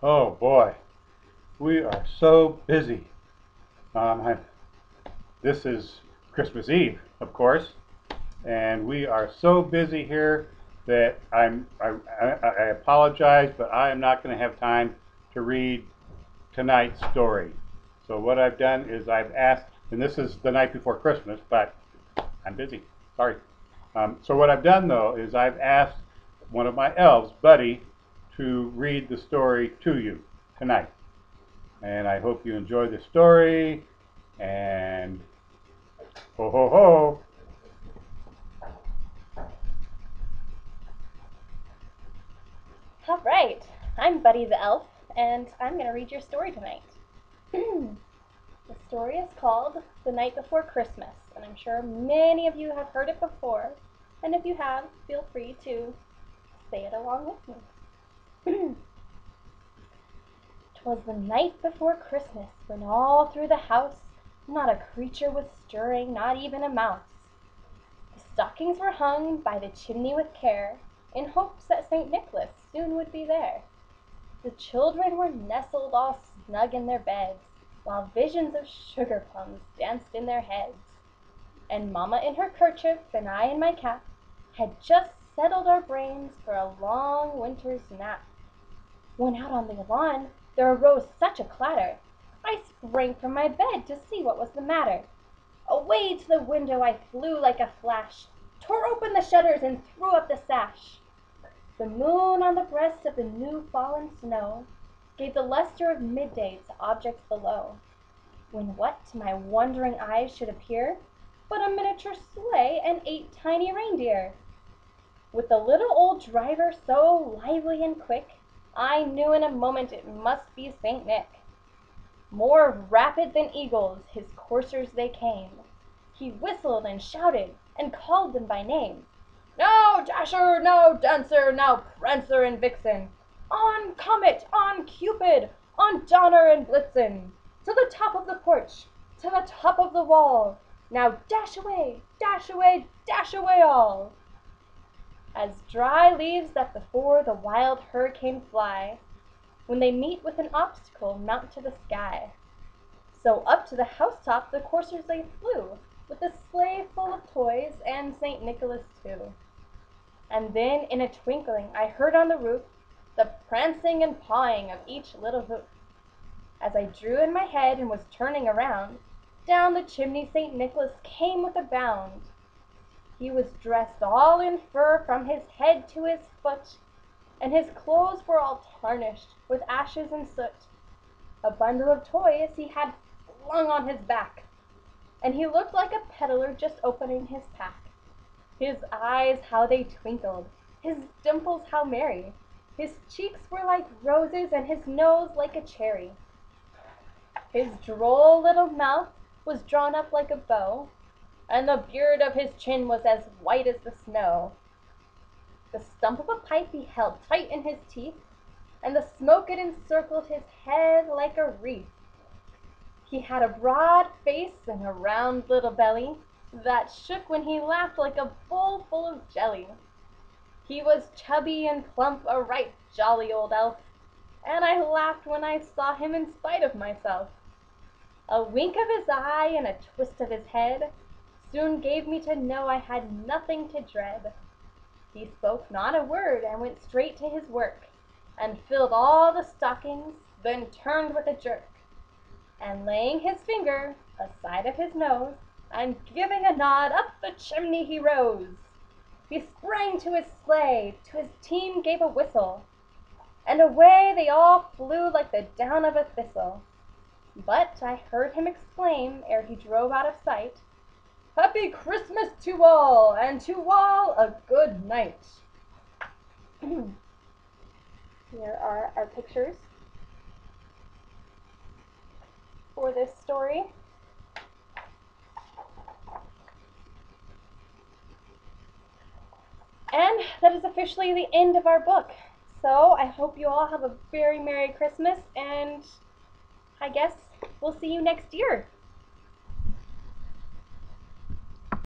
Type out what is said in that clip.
Oh boy, we are so busy. Um, this is Christmas Eve, of course, and we are so busy here that I apologize, but I am not going to have time to read tonight's story. So what I've done is I've asked, and this is the night before Christmas, but I'm busy. Sorry. So what I've done though is I've asked one of my elves, Buddy, to read the story to you tonight. And I hope you enjoy the story. And ho ho ho! All right, I'm Buddy the Elf, and I'm going to read your story tonight. The story is called The Night Before Christmas, and I'm sure many of you have heard it before. And if you have, feel free to say it along with me. 'Twas the night before Christmas, when all through the house not a creature was stirring, not even a mouse. The stockings were hung by the chimney with care, in hopes that St. Nicholas soon would be there. The children were nestled all snug in their beds, while visions of sugar plums danced in their heads. And Mamma in her kerchief, and I in my cap, had just settled our brains for a long winter's nap, when out on the lawn there arose such a clatter, I sprang from my bed to see what was the matter. Away to the window I flew like a flash, tore open the shutters and threw up the sash. The moon on the breast of the new fallen snow gave the luster of midday to objects below, when what to my wondering eyes should appear but a miniature sleigh and 8 tiny reindeer. With the little old driver so lively and quick, I knew in a moment it must be St. Nick. More rapid than eagles his coursers they came. He whistled and shouted and called them by name. Now Dasher, now Dancer, now Prancer and Vixen, on Comet, on Cupid, on Donner and Blitzen, to the top of the porch, to the top of the wall. Now dash away, dash away, dash away all. As dry leaves that before the wild hurricane fly, when they meet with an obstacle mount to the sky. So up to the housetop the coursers they flew, with the sleigh full of toys and St. Nicholas too. And then in a twinkling I heard on the roof the prancing and pawing of each little hoof. As I drew in my head and was turning around, down the chimney St. Nicholas came with a bound. He was dressed all in fur from his head to his foot, and his clothes were all tarnished with ashes and soot. A bundle of toys he had flung on his back, and he looked like a peddler just opening his pack. His eyes how they twinkled, his dimples how merry, his cheeks were like roses and his nose like a cherry. His droll little mouth was drawn up like a bow, and the beard of his chin was as white as the snow. The stump of a pipe he held tight in his teeth, and the smoke it encircled his head like a wreath. He had a broad face and a round little belly that shook when he laughed like a bowl full of jelly. He was chubby and plump, a right jolly old elf, and I laughed when I saw him in spite of myself. A wink of his eye and a twist of his head soon gave me to know I had nothing to dread. He spoke not a word and went straight to his work, and filled all the stockings, then turned with a jerk, and laying his finger aside of his nose, and giving a nod, up the chimney he rose. He sprang to his sleigh, to his team gave a whistle, and away they all flew like the down of a thistle. But I heard him exclaim, ere he drove out of sight, Happy Christmas to all, and to all a good night. Here are our pictures for this story. And that is officially the end of our book. So I hope you all have a very Merry Christmas, and I guess we'll see you next year.